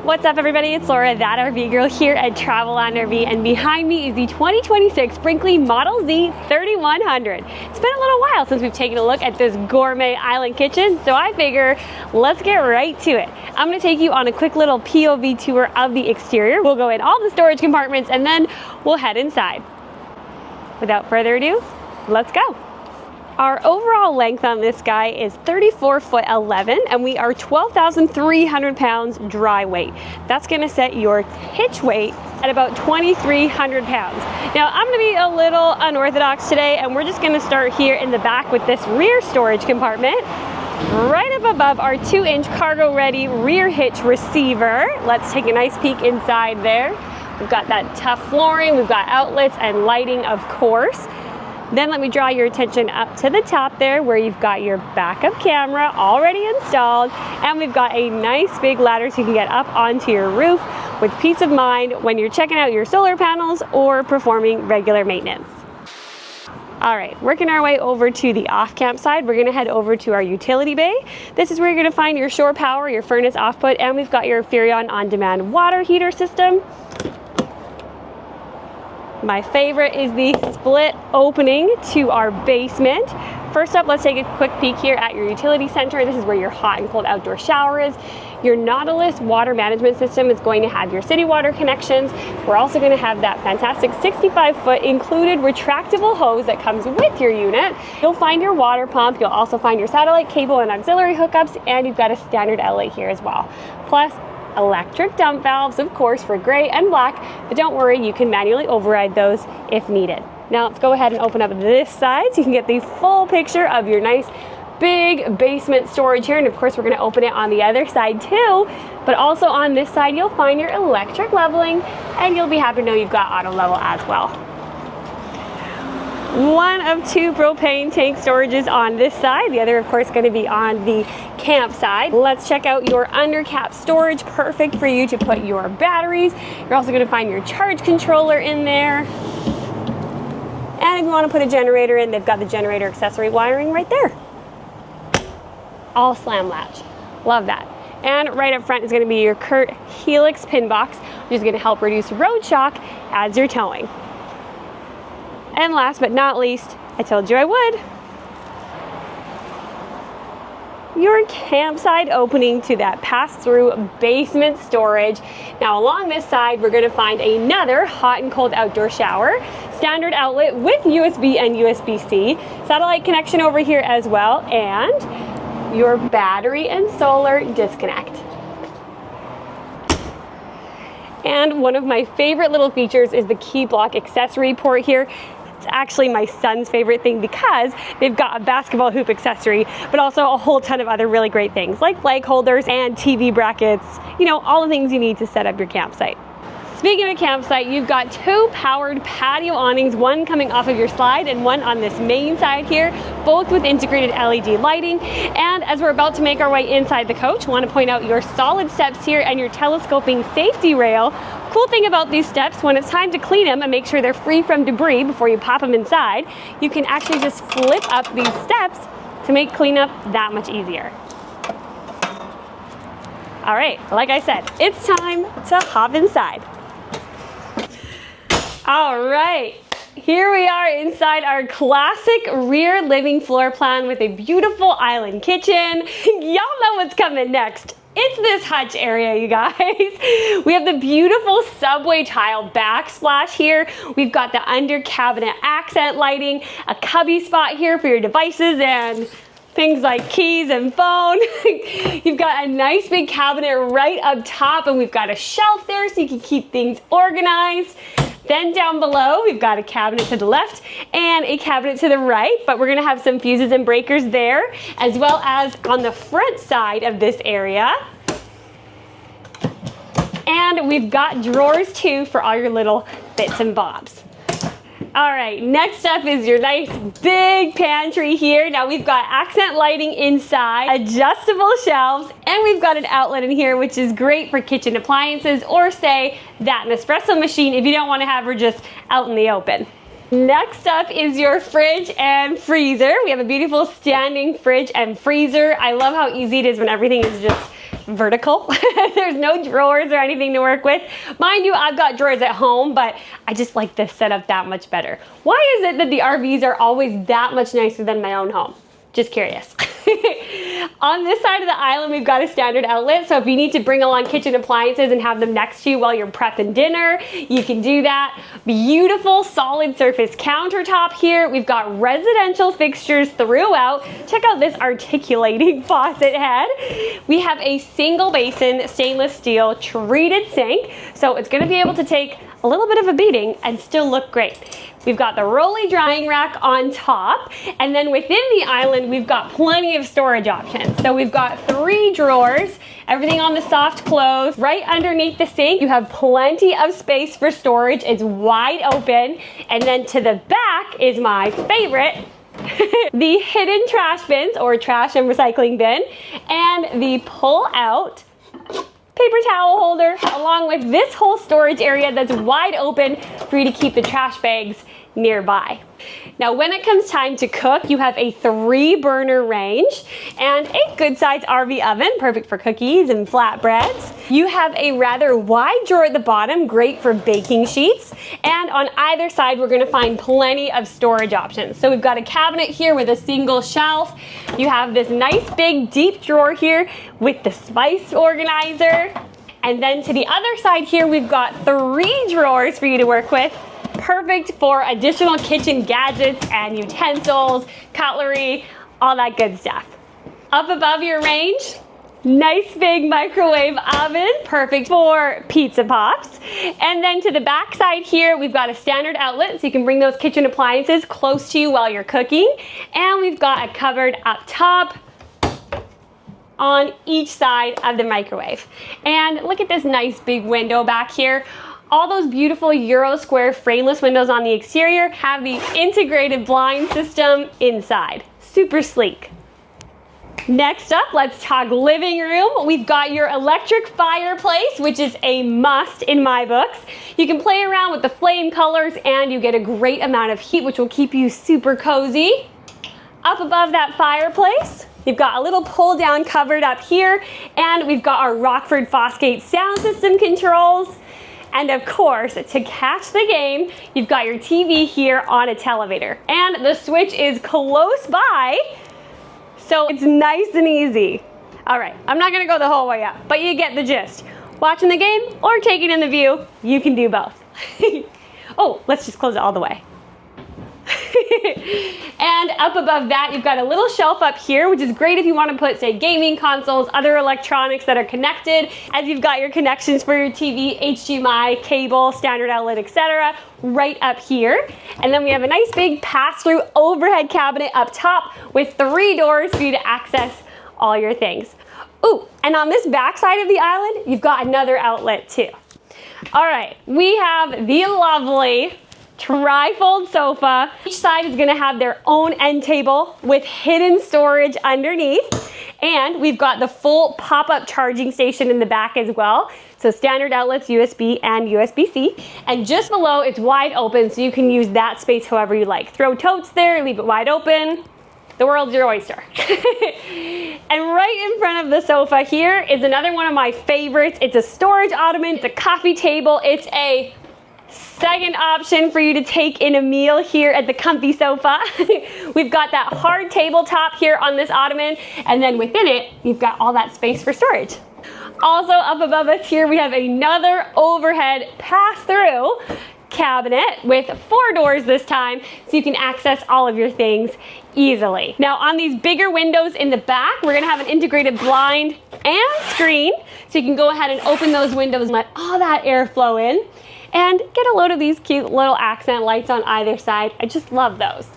What's up everybody, it's Laura, that RV girl here at Traveland RV, and behind me is the 2026 Brinkley Model Z 3100. It's been a little while since we've taken a look at this gourmet island kitchen, so I figure let's get right to it. I'm going to take you on a quick little POV tour of the exterior. We'll go in all the storage compartments and then we'll head inside. Without further ado, let's go. Our overall length on this guy is 34'11", and we are 12,300 pounds dry weight. That's gonna set your hitch weight at about 2,300 pounds. Now, I'm gonna be a little unorthodox today, and we're just gonna start here in the back with this rear storage compartment. Right up above our 2-inch cargo-ready rear hitch receiver. Let's take a nice peek inside there. We've got that tough flooring, we've got outlets and lighting, of course. Then let me draw your attention up to the top there where you've got your backup camera already installed, and we've got a nice big ladder so you can get up onto your roof with peace of mind when you're checking out your solar panels or performing regular maintenance. All right, working our way over to the off-camp side, we're gonna head over to our utility bay. This is where you're gonna find your shore power, your furnace output, and we've got your Furrion on-demand water heater system. My favorite is the split opening to our basement. First up, let's take a quick peek here at your utility center. This is where your hot and cold outdoor shower is. Your Nautilus water management system is going to have your city water connections. We're also going to have that fantastic 65-foot included retractable hose that comes with your unit. You'll find your water pump. You'll also find your satellite cable and auxiliary hookups, and you've got a standard outlet here as well. Plus, electric dump valves, of course, for gray and black, but don't worry, you can manually override those if needed. Now let's go ahead and open up this side so you can get the full picture of your nice big basement storage here, and of course we're going to open it on the other side too, but also on this side you'll find your electric leveling, and you'll be happy to know you've got auto level as well. One of 2 propane tank storages on this side, the other of course going to be on the camp side. Let's check out your undercap storage, perfect for you to put your batteries. You're also going to find your charge controller in there. And if you want to put a generator in, they've got the generator accessory wiring right there. All slam latch. Love that. And right up front is going to be your Kurt Helix pin box, which is going to help reduce road shock as you're towing. And last but not least, I told you I would, your campsite opening to that pass-through basement storage. Now along this side, we're going to find another hot and cold outdoor shower, standard outlet with USB and USB-C, satellite connection over here as well, and your battery and solar disconnect. And one of my favorite little features is the key block accessory port here. It's actually my son's favorite thing because they've got a basketball hoop accessory, but also a whole ton of other really great things like flag holders and TV brackets, you know, all the things you need to set up your campsite. Speaking of campsite, you've got 2 powered patio awnings, one coming off of your slide and one on this main side here, both with integrated LED lighting. And as we're about to make our way inside the coach, I want to point out your solid steps here and your telescoping safety rail. Cool thing about these steps, when it's time to clean them and make sure they're free from debris before you pop them inside, you can actually just flip up these steps to make cleanup that much easier. All right, like I said, it's time to hop inside. All right, here we are inside our classic rear living floor plan with a beautiful island kitchen. Y'all know what's coming next. It's this hutch area, you guys. We have the beautiful subway tile backsplash here. We've got the under cabinet accent lighting, a cubby spot here for your devices and things like keys and phone. You've got a nice big cabinet right up top, and we've got a shelf there so you can keep things organized. Then down below, we've got a cabinet to the left and a cabinet to the right, but we're gonna have some fuses and breakers there, as well as on the front side of this area. And we've got drawers too for all your little bits and bobs. All right, next up is your nice big pantry here. Now we've got accent lighting inside, adjustable shelves, and we've got an outlet in here, which is great for kitchen appliances, or say that Nespresso machine if you don't want to have her just out in the open. Next up is your fridge and freezer. We have a beautiful standing fridge and freezer. I love how easy it is when everything is just vertical. There's no drawers or anything to work with. Mind you, I've got drawers at home, but I just like this setup that much better. Why is it that the RVs are always that much nicer than my own home? Just curious. On this side of the island, we've got a standard outlet. So if you need to bring along kitchen appliances and have them next to you while you're prepping dinner, you can do that. Beautiful solid surface countertop here. We've got residential fixtures throughout. Check out this articulating faucet head. We have a single basin stainless steel treated sink. So it's gonna be able to take a little bit of a beating and still look great. We've got the rolly drying rack on top, and then within the island, we've got plenty of storage options. So we've got 3 drawers, everything on the soft close. Right underneath the sink, you have plenty of space for storage. It's wide open. And then to the back is my favorite, the hidden trash bins, or trash and recycling bin, and the pull-out paper towel holder, along with this whole storage area that's wide open for you to keep the trash bags nearby. Now, when it comes time to cook, you have a 3-burner range and a good sized RV oven, perfect for cookies and flatbreads. You have a rather wide drawer at the bottom, great for baking sheets. And on either side, we're gonna find plenty of storage options. So we've got a cabinet here with a single shelf. You have this nice big deep drawer here with the spice organizer. And then to the other side here, we've got 3 drawers for you to work with. Perfect for additional kitchen gadgets and utensils, cutlery, all that good stuff. Up above your range, nice big microwave oven, perfect for pizza pops. And then to the back side here, we've got a standard outlet so you can bring those kitchen appliances close to you while you're cooking. And we've got a cupboard up top on each side of the microwave. And look at this nice big window back here. All those beautiful Euro square frameless windows on the exterior have the integrated blind system inside. Super sleek. Next up, let's talk living room. We've got your electric fireplace, which is a must in my books. You can play around with the flame colors and you get a great amount of heat, which will keep you super cozy. Up above that fireplace, you've got a little pull down cupboard up here, and we've got our Rockford Fosgate sound system controls. And of course, to catch the game, you've got your TV here on a televator. And the switch is close by, so it's nice and easy. All right, I'm not gonna go the whole way up, but you get the gist. Watching the game or taking in the view, you can do both. Oh, let's just close it all the way. And up above that, you've got a little shelf up here, which is great if you want to put, say, gaming consoles, other electronics that are connected, as you've got your connections for your TV, HDMI, cable, standard outlet, etc., right up here. And then we have a nice big pass-through overhead cabinet up top with 3 doors for you to access all your things. Ooh, and on this back side of the island, you've got another outlet too. All right, we have the lovely tri-fold sofa. Each side is gonna have their own end table with hidden storage underneath. And we've got the full pop-up charging station in the back as well. So standard outlets, USB and USB-C. And just below, it's wide open, so you can use that space however you like. Throw totes there, leave it wide open. The world's your oyster. And right in front of the sofa here is another one of my favorites. It's a storage ottoman, it's a coffee table, it's a second option for you to take in a meal here at the comfy sofa. We've got that hard tabletop here on this ottoman, and then within it, you've got all that space for storage. Also up above us here, we have another overhead pass-through cabinet with 4 doors this time, so you can access all of your things easily. Now on these bigger windows in the back, we're gonna have an integrated blind and screen, so you can go ahead and open those windows and let all that air flow in. And get a load of these cute little accent lights on either side. I just love those.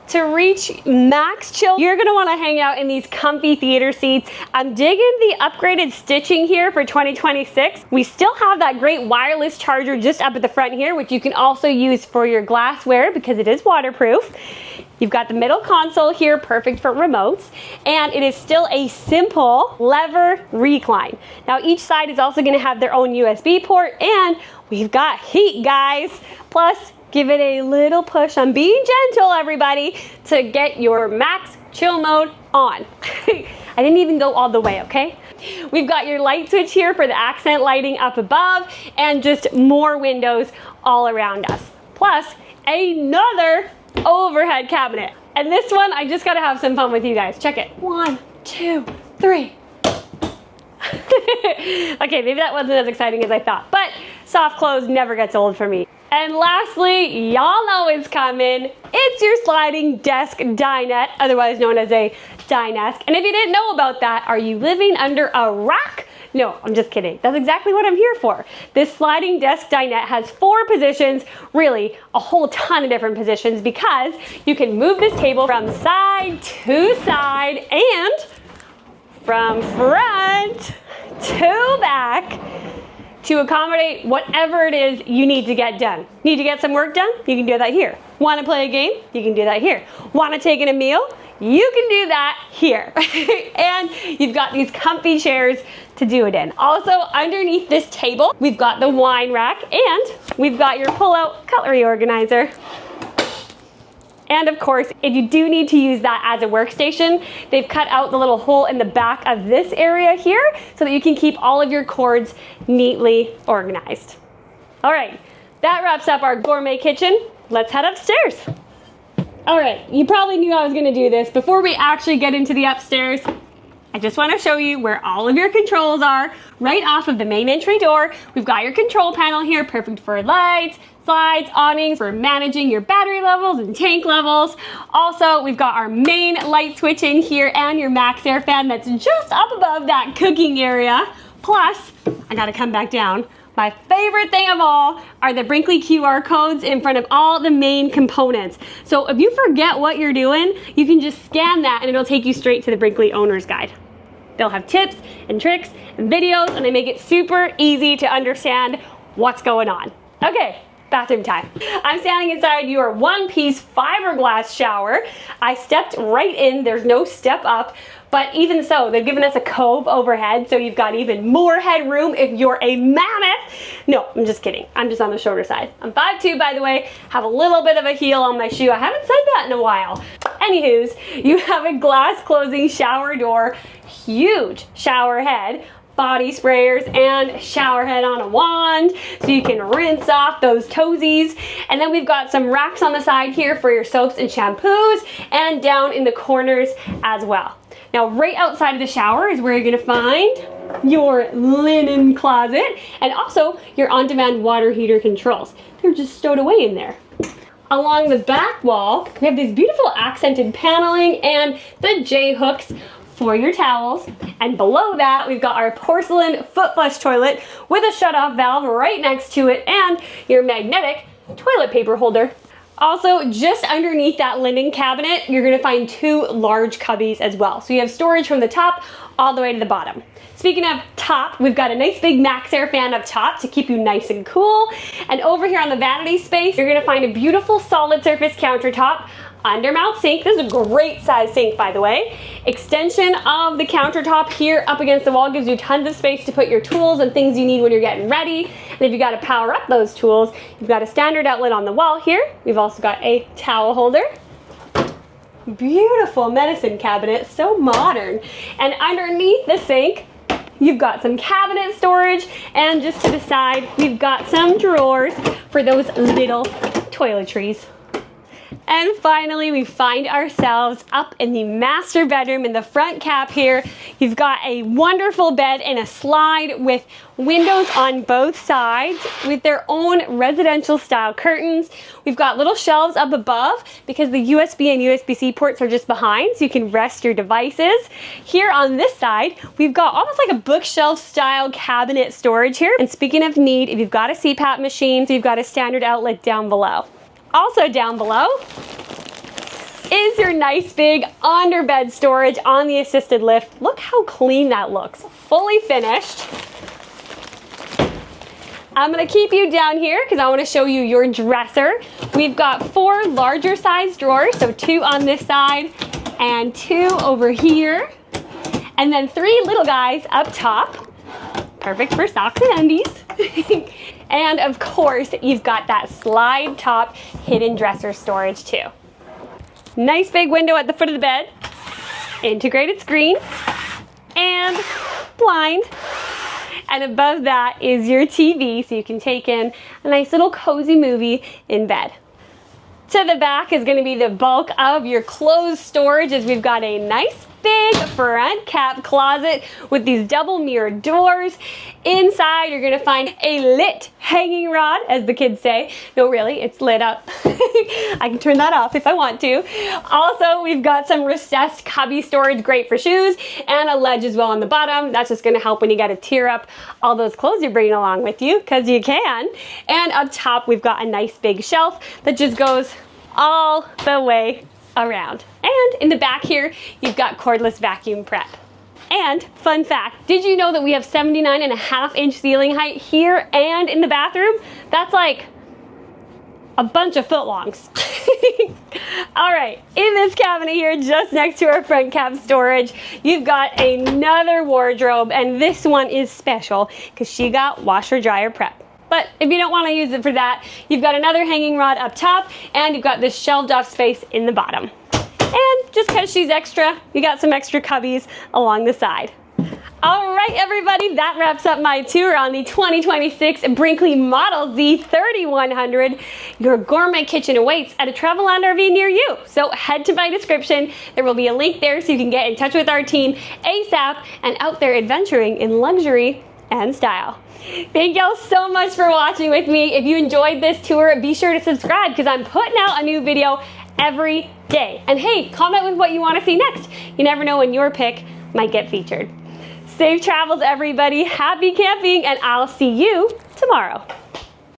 To reach max chill, you're gonna wanna hang out in these comfy theater seats. I'm digging the upgraded stitching here for 2026. We still have that great wireless charger just up at the front here, which you can also use for your glassware because it is waterproof. You've got the middle console here, perfect for remotes, and it is still a simple lever recline. Now each side is also gonna have their own USB port, and we've got heat, guys. Plus, give it a little push. I'm being gentle, everybody, to get your max chill mode on. I didn't even go all the way, okay? We've got your light switch here for the accent lighting up above and just more windows all around us. Plus another overhead cabinet. And this one, I just gotta have some fun with you guys. Check it. 1, 2, 3. Okay, maybe that wasn't as exciting as I thought, but soft close never gets old for me. And lastly, y'all know it's coming. It's your sliding desk dinette, otherwise known as a dinette. And if you didn't know about that, are you living under a rock? No, I'm just kidding. That's exactly what I'm here for. This sliding desk dinette has 4 positions, really a whole ton of different positions, because you can move this table from side to side and from front to back to accommodate whatever it is you need to get done. Need to get some work done? You can do that here. Want to play a game? You can do that here. Want to take in a meal? You can do that here. And you've got these comfy chairs to do it in. Also, underneath this table, we've got the wine rack and we've got your pull-out cutlery organizer. And of course, if you do need to use that as a workstation, they've cut out the little hole in the back of this area here so that you can keep all of your cords neatly organized. All right, that wraps up our gourmet kitchen. Let's head upstairs. All right, you probably knew I was gonna do this. Before we actually get into the upstairs, I just wanna show you where all of your controls are. Right off of the main entry door, we've got your control panel here, perfect for lights, slides, awnings, for managing your battery levels and tank levels. Also, we've got our main light switch in here and your max air fan that's just up above that cooking area. Plus, I gotta come back down. My favorite thing of all are the Brinkley QR codes in front of all the main components. So if you forget what you're doing, you can just scan that and it'll take you straight to the Brinkley Owner's Guide. They'll have tips and tricks and videos, and they make it super easy to understand what's going on. Okay, bathroom time. I'm standing inside your one-piece fiberglass shower. I stepped right in, there's no step up, but even so, they've given us a cove overhead, so you've got even more headroom if you're a mammoth. No, I'm just kidding. I'm just on the shorter side. I'm 5'2", by the way, have a little bit of a heel on my shoe. I haven't said that in a while. Anywho's, you have a glass closing shower door, huge shower head, body sprayers, and shower head on a wand so you can rinse off those toesies. And then we've got some racks on the side here for your soaps and shampoos, and down in the corners as well. Now, right outside of the shower is where you're gonna find your linen closet and also your on-demand water heater controls. They're just stowed away in there. Along the back wall, we have these beautiful accented paneling and the J-hooks for your towels. And below that, we've got our porcelain foot flush toilet with a shut-off valve right next to it and your magnetic toilet paper holder. Also, just underneath that linen cabinet, you're gonna find 2 large cubbies as well. So you have storage from the top all the way to the bottom. Speaking of top, we've got a nice big max air fan up top to keep you nice and cool. And over here on the vanity space, you're gonna find a beautiful solid surface countertop, undermount sink. This is a great size sink, by the way. Extension of the countertop here up against the wall gives you tons of space to put your tools and things you need when you're getting ready. And if you got to power up those tools, you've got a standard outlet on the wall here. We've also got a towel holder. Beautiful medicine cabinet, so modern. And underneath the sink, you've got some cabinet storage, and just to the side, we've got some drawers for those little toiletries. And finally, we find ourselves up in the master bedroom in the front cap here. You've got a wonderful bed and a slide with windows on both sides with their own residential style curtains. We've got little shelves up above because the USB and USB-C ports are just behind, so you can rest your devices. Here on this side, we've got almost like a bookshelf style cabinet storage here. And speaking of need, if you've got a CPAP machine, so you've got a standard outlet down below. Also down below is your nice big underbed storage on the assisted lift. Look how clean that looks, fully finished. I'm gonna keep you down here because I wanna show you your dresser. We've got 4 larger size drawers, so 2 on this side and 2 over here. And then 3 little guys up top, perfect for socks and undies. And of course, you've got that slide top hidden dresser storage too. Nice big window at the foot of the bed, integrated screen, and blind. And above that is your TV, so you can take in a nice little cozy movie in bed. To the back is going to be the bulk of your clothes storage, as we've got a nice big front cap closet with these double mirrored doors. Inside you're going to find a lit hanging rod, as the kids say. No, really, it's lit up. I can turn that off if I want to. Also, we've got some recessed cubby storage, great for shoes, and a ledge as well on the bottom. That's just going to help when you got to tier up all those clothes you're bringing along with you, because you can. And up top we've got a nice big shelf that just goes all the way around. And in the back here, you've got cordless vacuum prep. And fun fact, did you know that we have 79.5-inch ceiling height here and in the bathroom? That's like a bunch of footlongs. All right, in this cabinet here, just next to our front cap storage, you've got another wardrobe, and this one is special because she got washer dryer prep. But if you don't want to use it for that, you've got another hanging rod up top, and you've got this shelved off space in the bottom. And just because she's extra, you got some extra cubbies along the side. All right, everybody, that wraps up my tour on the 2026 Brinkley Model Z 3100, your gourmet kitchen awaits at a Traveland RV near you. So head to my description. There will be a link there so you can get in touch with our team ASAP and out there adventuring in luxury and style. Thank y'all so much for watching with me. If you enjoyed this tour, be sure to subscribe because I'm putting out a new video every day. And hey, comment with what you want to see next. You never know when your pick might get featured. Safe travels, everybody. Happy camping, and I'll see you tomorrow.